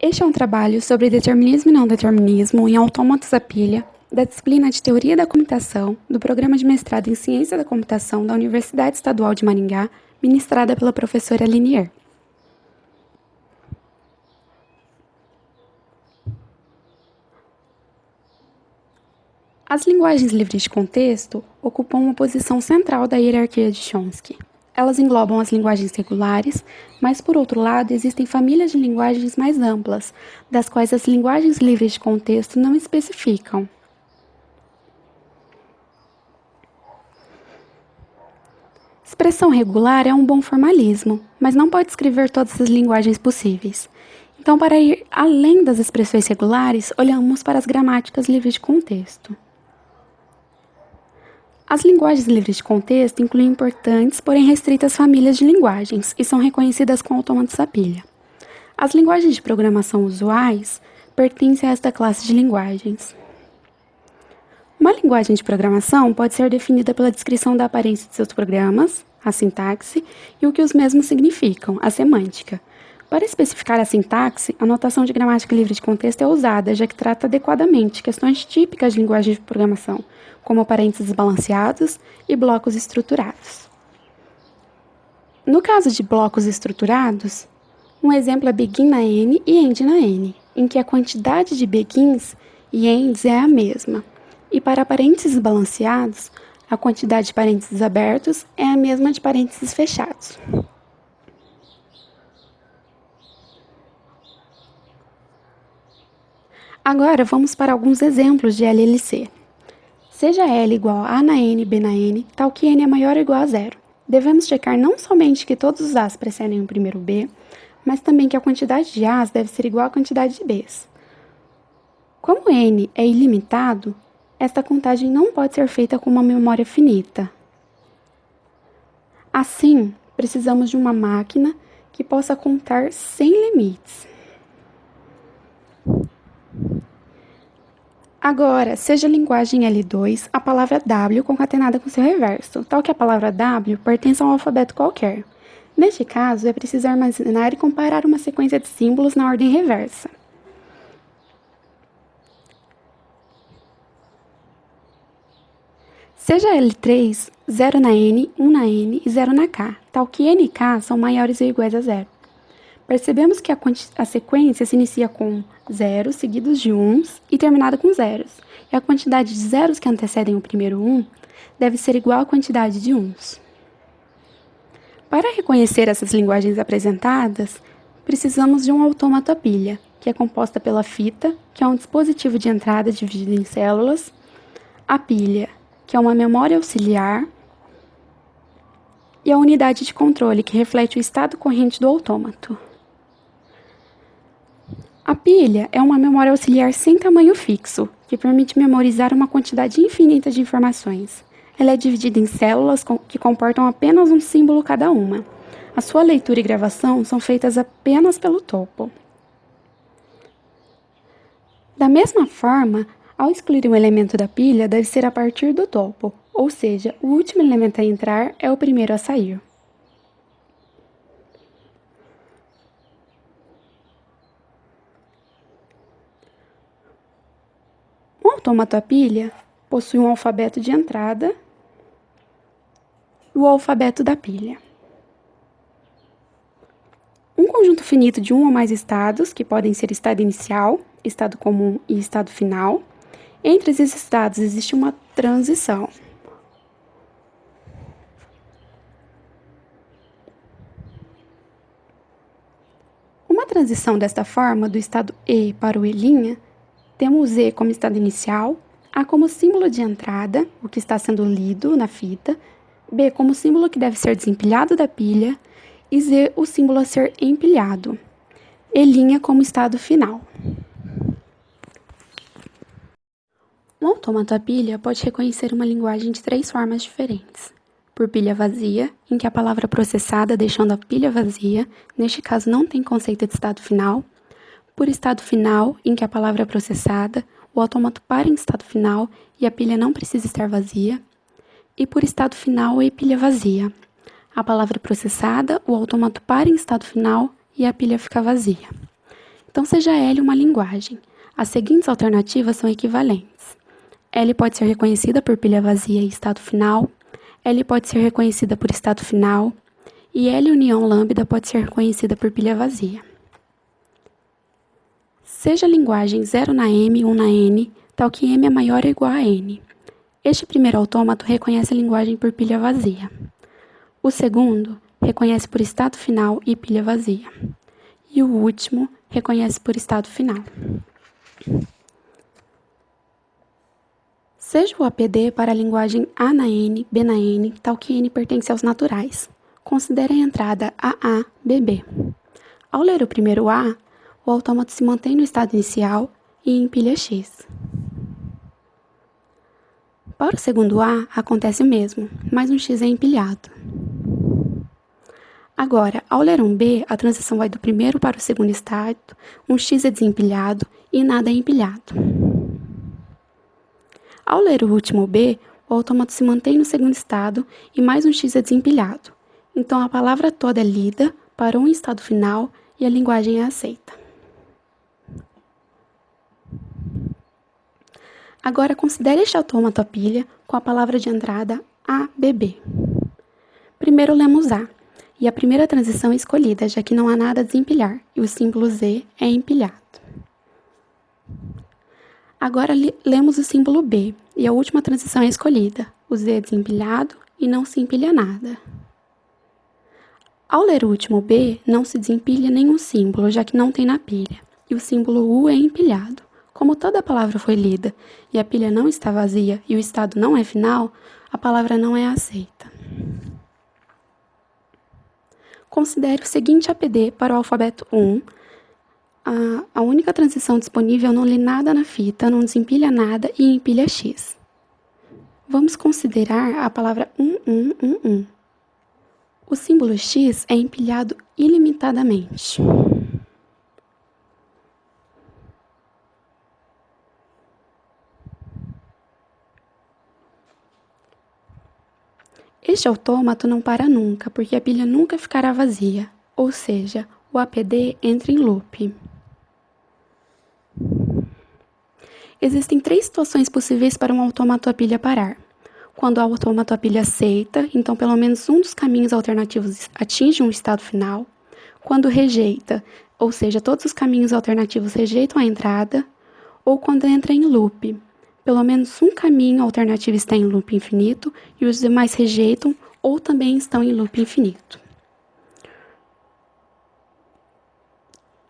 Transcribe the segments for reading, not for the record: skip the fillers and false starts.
Este é um trabalho sobre determinismo e não determinismo em autômatos a pilha, da disciplina de Teoria da Computação, do Programa de Mestrado em Ciência da Computação da Universidade Estadual de Maringá, ministrada pela professora Linier. As linguagens livres de contexto ocupam uma posição central da hierarquia de Chomsky. Elas englobam as linguagens regulares, mas, por outro lado, existem famílias de linguagens mais amplas, das quais as linguagens livres de contexto não especificam. Expressão regular é um bom formalismo, mas não pode descrever todas as linguagens possíveis. Então, para ir além das expressões regulares, olhamos para as gramáticas livres de contexto. As linguagens livres de contexto incluem importantes, porém restritas famílias de linguagens e são reconhecidas com autômatos a pilha. As linguagens de programação usuais pertencem a esta classe de linguagens. Uma linguagem de programação pode ser definida pela descrição da aparência de seus programas, a sintaxe, e o que os mesmos significam, a semântica. Para especificar a sintaxe, a notação de gramática livre de contexto é usada, já que trata adequadamente questões típicas de linguagem de programação, como parênteses balanceados e blocos estruturados. No caso de blocos estruturados, um exemplo é begin na N e end na N, em que a quantidade de begins e ends é a mesma. E para parênteses balanceados, a quantidade de parênteses abertos é a mesma de parênteses fechados. Agora vamos para alguns exemplos de LLC. Seja L igual a na N, B na N, tal que N é maior ou igual a zero. Devemos checar não somente que todos os A's precedem o primeiro B, mas também que a quantidade de A's deve ser igual à quantidade de B's. Como N é ilimitado, esta contagem não pode ser feita com uma memória finita. Assim, precisamos de uma máquina que possa contar sem limites. Agora, seja a linguagem L2, a palavra W concatenada com seu reverso, tal que a palavra W pertence a um alfabeto qualquer. Neste caso, é preciso armazenar e comparar uma sequência de símbolos na ordem reversa. Seja L3, 0 na N, 1 na N e 0 na K, tal que N e K são maiores ou iguais a zero. Percebemos que a sequência se inicia com zeros seguidos de uns e terminada com zeros, e a quantidade de zeros que antecedem o primeiro 1 deve ser igual à quantidade de uns. Para reconhecer essas linguagens apresentadas, precisamos de um autômato a pilha, que é composta pela fita, que é um dispositivo de entrada dividido em células, a pilha, que é uma memória auxiliar, e a unidade de controle, que reflete o estado corrente do autômato. A pilha é uma memória auxiliar sem tamanho fixo, que permite memorizar uma quantidade infinita de informações. Ela é dividida em células que comportam apenas um símbolo cada uma. A sua leitura e gravação são feitas apenas pelo topo. Da mesma forma, ao excluir um elemento da pilha, deve ser a partir do topo, ou seja, o último elemento a entrar é o primeiro a sair. Um autômato a pilha possui um alfabeto de entrada e o alfabeto da pilha. Um conjunto finito de um ou mais estados, que podem ser estado inicial, estado comum e estado final. Entre esses estados existe uma transição. Uma transição desta forma, do estado E para o E', temos E como estado inicial, A como símbolo de entrada, o que está sendo lido na fita, B como símbolo que deve ser desempilhado da pilha e Z o símbolo a ser empilhado. E' como estado final. Um autômato a pilha pode reconhecer uma linguagem de 3 formas diferentes. Por pilha vazia, em que a palavra processada deixando a pilha vazia, neste caso não tem conceito de estado final. Por estado final, em que a palavra é processada, o autômato para em estado final e a pilha não precisa estar vazia. E por estado final e pilha vazia. A palavra processada, o autômato para em estado final e a pilha fica vazia. Então, seja L uma linguagem. As seguintes alternativas são equivalentes. L pode ser reconhecida por pilha vazia e estado final, L pode ser reconhecida por estado final, e L união lambda pode ser reconhecida por pilha vazia. Seja a linguagem 0 na M e 1 na N, tal que M é maior ou igual a N. Este primeiro autômato reconhece a linguagem por pilha vazia. O segundo reconhece por estado final e pilha vazia. E o último reconhece por estado final. Seja o APD para a linguagem A na N, B na N, tal que N pertence aos naturais. Considere a entrada AA, BB. Ao ler o primeiro A, o autômato se mantém no estado inicial e empilha X. Para o segundo A, acontece o mesmo, mas um X é empilhado. Agora, ao ler um B, a transição vai do primeiro para o segundo estado, um X é desempilhado e nada é empilhado. Ao ler o último B, o autômato se mantém no segundo estado e mais um X é desempilhado. Então, a palavra toda é lida para um estado final e a linguagem é aceita. Agora, considere este autômato a pilha com a palavra de entrada ABB. Primeiro lemos A, e a primeira transição é escolhida, já que não há nada a desempilhar, e o símbolo Z é empilhado. Agora lemos o símbolo B, e a última transição é escolhida, o Z é desempilhado e não se empilha nada. Ao ler o último B, não se desempilha nenhum símbolo, já que não tem na pilha, e o símbolo U é empilhado. Como toda a palavra foi lida e a pilha não está vazia e o estado não é final, a palavra não é aceita. Considere o seguinte APD para o alfabeto 1. A única transição disponível não lê nada na fita, não desempilha nada e empilha X. Vamos considerar a palavra 1111. O símbolo X é empilhado ilimitadamente. Este autômato não para nunca, porque a pilha nunca ficará vazia, ou seja, o APD entra em loop. Existem 3 situações possíveis para um autômato a pilha parar. Quando o autômato a pilha aceita, então pelo menos um dos caminhos alternativos atinge um estado final. Quando rejeita, ou seja, todos os caminhos alternativos rejeitam a entrada. Ou quando entra em loop, pelo menos um caminho alternativo está em loop infinito e os demais rejeitam ou também estão em loop infinito.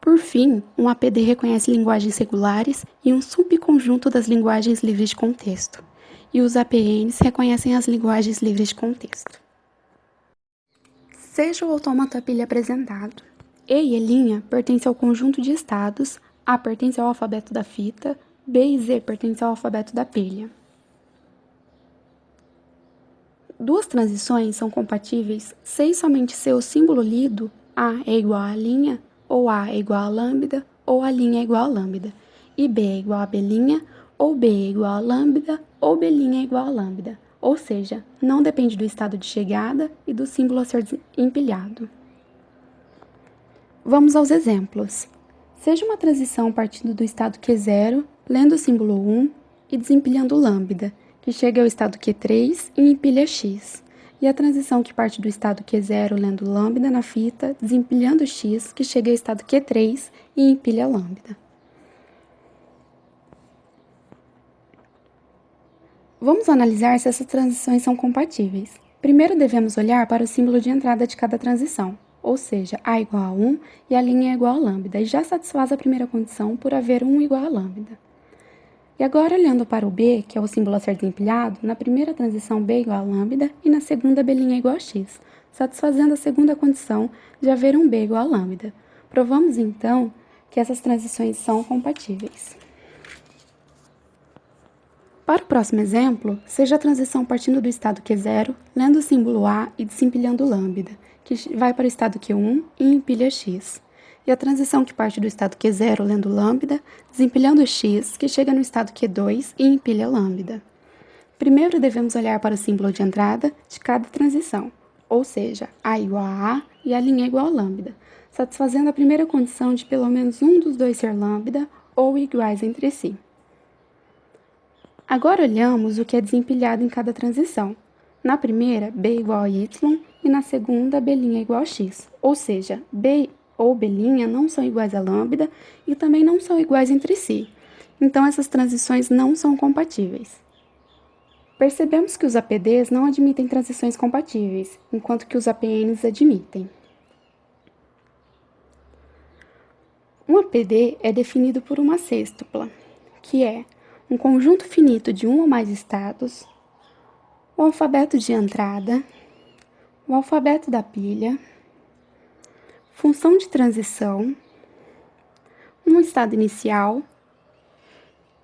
Por fim, um APD reconhece linguagens regulares e um subconjunto das linguagens livres de contexto. E os APNs reconhecem as linguagens livres de contexto. Seja o autômato a pilha apresentado. E E' pertence ao conjunto de estados, A pertence ao alfabeto da fita, B e Z pertencem ao alfabeto da pilha. Duas transições são compatíveis se somente seu símbolo lido, A é igual a linha, ou A é igual a lambda, ou A' é igual a lambda, e B é igual a B', ou B é igual a lambda, ou B' é igual a lambda, ou seja, não depende do estado de chegada e do símbolo a ser empilhado. Vamos aos exemplos. Seja uma transição partindo do estado Q0, lendo o símbolo 1 e desempilhando lambda, que chega ao estado Q3 e empilha X. E a transição que parte do estado Q0, lendo lambda na fita, desempilhando X, que chega ao estado Q3 e empilha lambda. Vamos analisar se essas transições são compatíveis. Primeiro devemos olhar para o símbolo de entrada de cada transição, ou seja, A igual a 1 e a linha é igual a lambda, e já satisfaz a primeira condição por haver 1 igual a lambda. E agora, olhando para o B, que é o símbolo a ser desempilhado, na primeira transição B igual a lambda e na segunda B' igual a X, satisfazendo a segunda condição de haver um B igual a lambda. Provamos, então, que essas transições são compatíveis. Para o próximo exemplo, seja a transição partindo do estado Q0, lendo o símbolo A e desempilhando lambda, que vai para o estado Q1 e empilha X. E a transição que parte do estado Q0, lendo lambda, desempilhando X, que chega no estado Q2 e empilha lambda. Primeiro devemos olhar para o símbolo de entrada de cada transição, ou seja, A igual a A e a linha igual a lambda, satisfazendo a primeira condição de pelo menos um dos dois ser lambda ou iguais entre si. Agora olhamos o que é desempilhado em cada transição. Na primeira, b igual a y, e na segunda, b' igual a x. Ou seja, b ou b' não são iguais a lambda e também não são iguais entre si. Então, essas transições não são compatíveis. Percebemos que os APDs não admitem transições compatíveis, enquanto que os APNs admitem. Um APD é definido por uma sextupla, que é um conjunto finito de um ou mais estados, o alfabeto de entrada, o alfabeto da pilha, função de transição, um estado inicial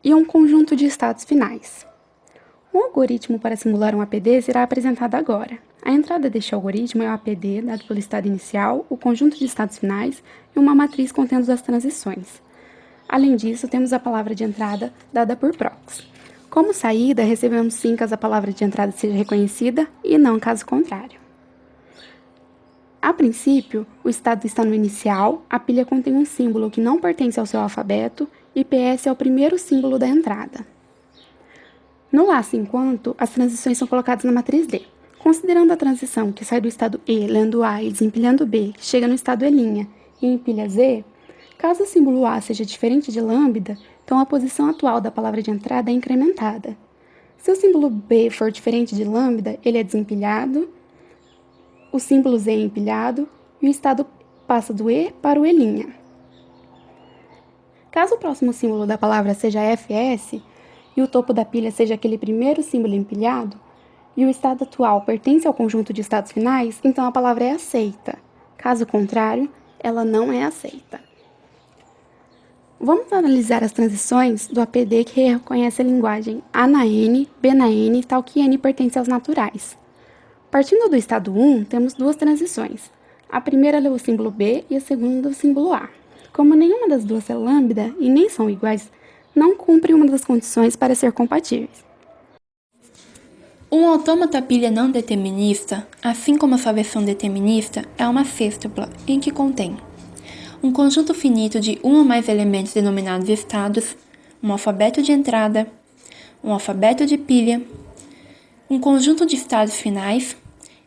e um conjunto de estados finais. O algoritmo para simular um APD será apresentado agora. A entrada deste algoritmo é o APD, dado pelo estado inicial, o conjunto de estados finais e uma matriz contendo as transições. Além disso, temos a palavra de entrada dada por prox. Como saída, recebemos sim caso a palavra de entrada seja reconhecida e não caso contrário. A princípio, o estado está no inicial, a pilha contém um símbolo que não pertence ao seu alfabeto e PS é o primeiro símbolo da entrada. No laço enquanto, as transições são colocadas na matriz D. Considerando a transição que sai do estado E, lendo A e desempilhando B, chega no estado E' e empilha Z, caso o símbolo A seja diferente de lambda, então a posição atual da palavra de entrada é incrementada. Se o símbolo B for diferente de lambda, ele é desempilhado, o símbolo Z é empilhado e o estado passa do E para o E'. Caso o próximo símbolo da palavra seja FS e o topo da pilha seja aquele primeiro símbolo empilhado, e o estado atual pertence ao conjunto de estados finais, então a palavra é aceita. Caso contrário, ela não é aceita. Vamos analisar as transições do APD que reconhece a linguagem A na N, B na N, tal que N pertence aos naturais. Partindo do estado 1, temos duas transições. A primeira lê o símbolo B e a segunda o símbolo A. Como nenhuma das duas é lambda e nem são iguais, não cumpre uma das condições para ser compatíveis. Um autômata pilha não determinista, assim como a sua versão determinista, é uma sextupla em que contém um conjunto finito de um ou mais elementos denominados estados, um alfabeto de entrada, um alfabeto de pilha, um conjunto de estados finais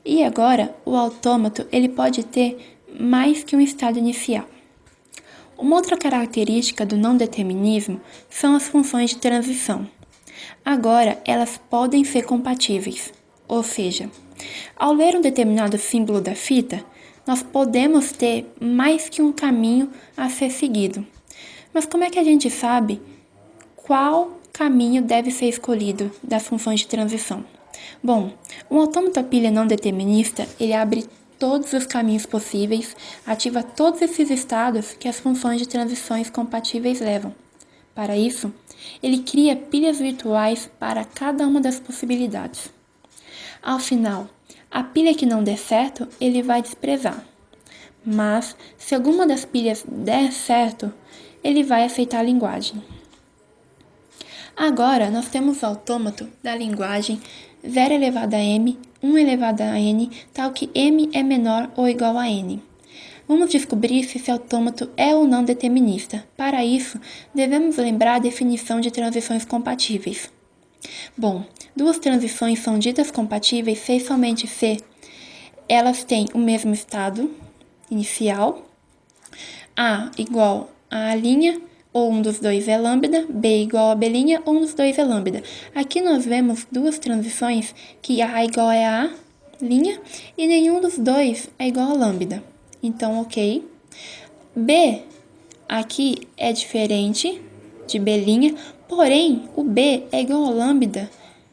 e agora o autômato ele pode ter mais que um estado inicial. Uma outra característica do não determinismo são as funções de transição. Agora, elas podem ser compatíveis, ou seja, ao ler um determinado símbolo da fita, nós podemos ter mais que um caminho a ser seguido. Mas como é que a gente sabe qual caminho deve ser escolhido das funções de transição? Bom, um autômato pilha não determinista, ele abre todos os caminhos possíveis, ativa todos esses estados que as funções de transições compatíveis levam. Para isso, ele cria pilhas virtuais para cada uma das possibilidades. Ao final, a pilha que não der certo, ele vai desprezar. Mas, se alguma das pilhas der certo, ele vai aceitar a linguagem. Agora, nós temos o autômato da linguagem 0 elevado a m, 1 elevado a n, tal que m é menor ou igual a n. Vamos descobrir se esse autômato é ou não determinista. Para isso, devemos lembrar a definição de transições compatíveis. Bom, duas transições são ditas compatíveis se e somente se elas têm o mesmo estado inicial, A igual a A', ou um dos dois é lambda, B igual a B', ou um dos dois é lambda. Aqui nós vemos duas transições que A igual a A' e nenhum dos dois é igual a lambda. Então, ok. B aqui é diferente de B', porém, o B é igual a lambda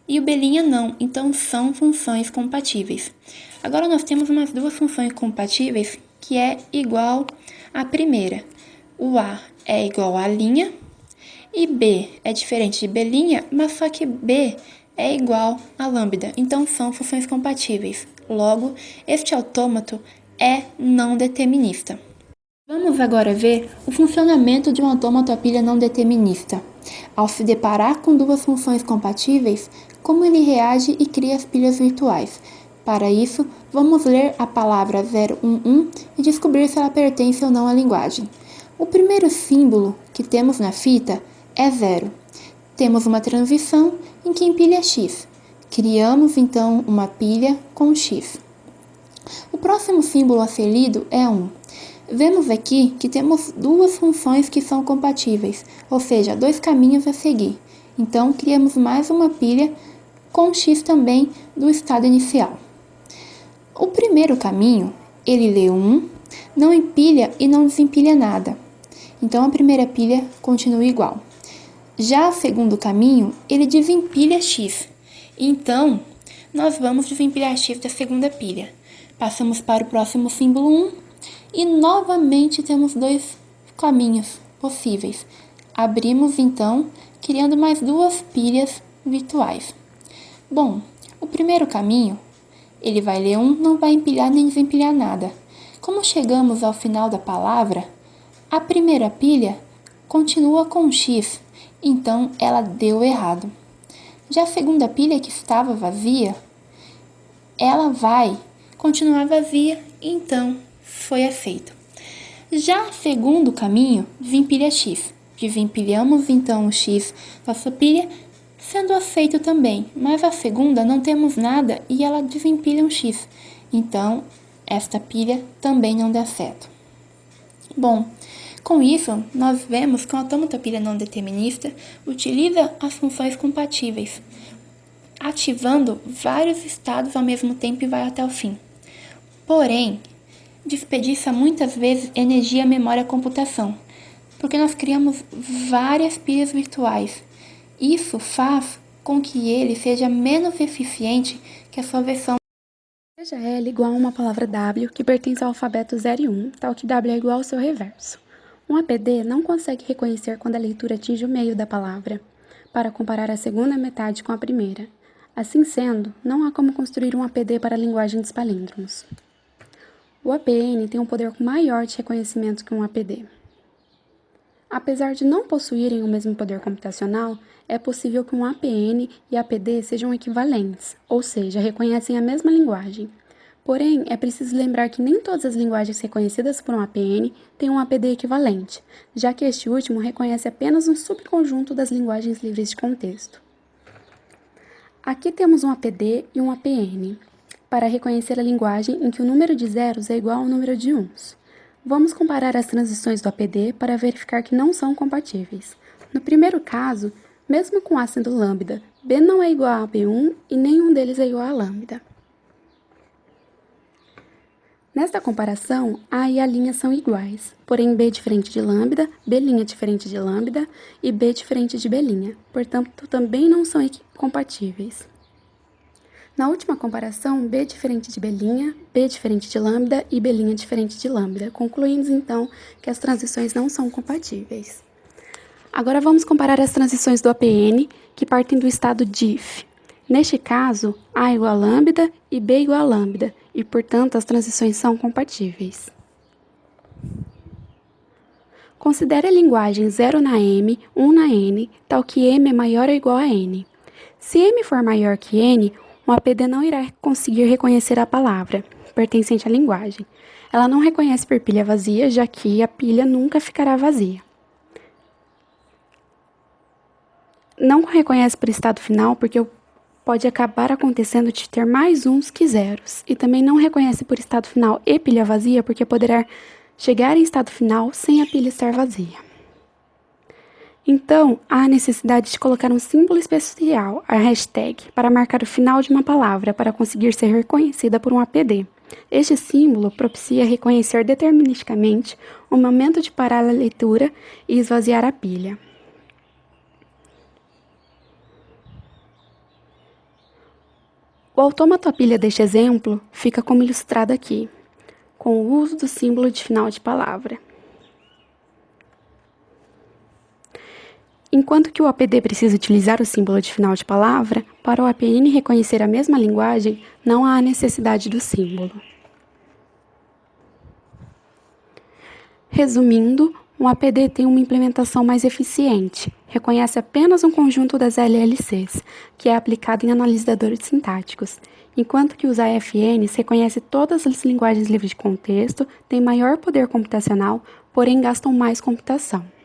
e o B' não, então são funções compatíveis. Agora, nós temos umas duas funções compatíveis que é igual à primeira. O A é igual a linha e B é diferente de B', mas só que B é igual a lambda, então são funções compatíveis. Logo, este autômato é não determinista. Vamos agora ver o funcionamento de um autômato a pilha não determinista. Ao se deparar com duas funções compatíveis, como ele reage e cria as pilhas virtuais. Para isso, vamos ler a palavra 011 e descobrir se ela pertence ou não à linguagem. O primeiro símbolo que temos na fita é 0. Temos uma transição em que empilha X. Criamos, então, uma pilha com X. O próximo símbolo a ser lido é 1. Vemos aqui que temos duas funções que são compatíveis, ou seja, dois caminhos a seguir. Então, criamos mais uma pilha com X também do estado inicial. O primeiro caminho, ele lê 1, não empilha e não desempilha nada. Então, a primeira pilha continua igual. Já o segundo caminho, ele desempilha X. Então, nós vamos desempilhar X da segunda pilha. Passamos para o próximo símbolo 1 e novamente temos dois caminhos possíveis. Abrimos, então, criando mais duas pilhas virtuais. Bom, o primeiro caminho, ele vai ler 1, não vai empilhar nem desempilhar nada. Como chegamos ao final da palavra, a primeira pilha continua com X, então ela deu errado. Já a segunda pilha, que estava vazia, ela vai continuar vazia, então foi aceito. Já o segundo caminho, desempilha X. Desempilhamos então o X da sua pilha, sendo aceito também, mas a segunda não temos nada e ela desempilha um X. Então, esta pilha também não dá certo. Bom, com isso, nós vemos que o autômato pilha não determinista utiliza as funções compatíveis, ativando vários estados ao mesmo tempo e vai até o fim. Porém, desperdiça muitas vezes energia, memória e computação, porque nós criamos várias pilhas virtuais. Isso faz com que ele seja menos eficiente que a sua versão. Seja L igual a uma palavra W que pertence ao alfabeto 0 e 1, tal que W é igual ao seu reverso. Um APD não consegue reconhecer quando a leitura atinge o meio da palavra, para comparar a segunda metade com a primeira. Assim sendo, não há como construir um APD para a linguagem dos palíndromos. O APN tem um poder maior de reconhecimento que um APD. Apesar de não possuírem o mesmo poder computacional, é possível que um APN e APD sejam equivalentes, ou seja, reconhecem a mesma linguagem. Porém, é preciso lembrar que nem todas as linguagens reconhecidas por um APN têm um APD equivalente, já que este último reconhece apenas um subconjunto das linguagens livres de contexto. Aqui temos um APD e um APN, para reconhecer a linguagem em que o número de zeros é igual ao número de uns. Vamos comparar as transições do APD para verificar que não são compatíveis. No primeiro caso, mesmo com A sendo lambda, B não é igual a B1 e nenhum deles é igual a lambda. Nesta comparação, A e A' são iguais, porém B diferente de lambda, B' diferente de lambda e B diferente de B', portanto também não são compatíveis. Na última comparação, B diferente de B', B diferente de lambda e B' diferente de lambda. Concluímos, então, que as transições não são compatíveis. Agora vamos comparar as transições do APN, que partem do estado diff. Neste caso, A igual a lambda e B igual a lambda, e, portanto, as transições são compatíveis. Considere a linguagem 0 na M, 1 na N, tal que M é maior ou igual a N. Se M for maior que N, um APD não irá conseguir reconhecer a palavra pertencente à linguagem. Ela não reconhece por pilha vazia, já que a pilha nunca ficará vazia. Não reconhece por estado final, porque pode acabar acontecendo de ter mais uns que zeros. E também não reconhece por estado final e pilha vazia, porque poderá chegar em estado final sem a pilha estar vazia. Então, há a necessidade de colocar um símbolo especial, a hashtag, para marcar o final de uma palavra, para conseguir ser reconhecida por um APD. Este símbolo propicia reconhecer deterministicamente o momento de parar a leitura e esvaziar a pilha. O autômato pilha deste exemplo fica como ilustrado aqui, com o uso do símbolo de final de palavra. Enquanto que o APD precisa utilizar o símbolo de final de palavra, para o APN reconhecer a mesma linguagem, não há necessidade do símbolo. Resumindo, um APD tem uma implementação mais eficiente, reconhece apenas um conjunto das LLCs, que é aplicado em analisadores sintáticos, enquanto que os AFNs reconhecem todas as linguagens livres de contexto, têm maior poder computacional, porém gastam mais computação.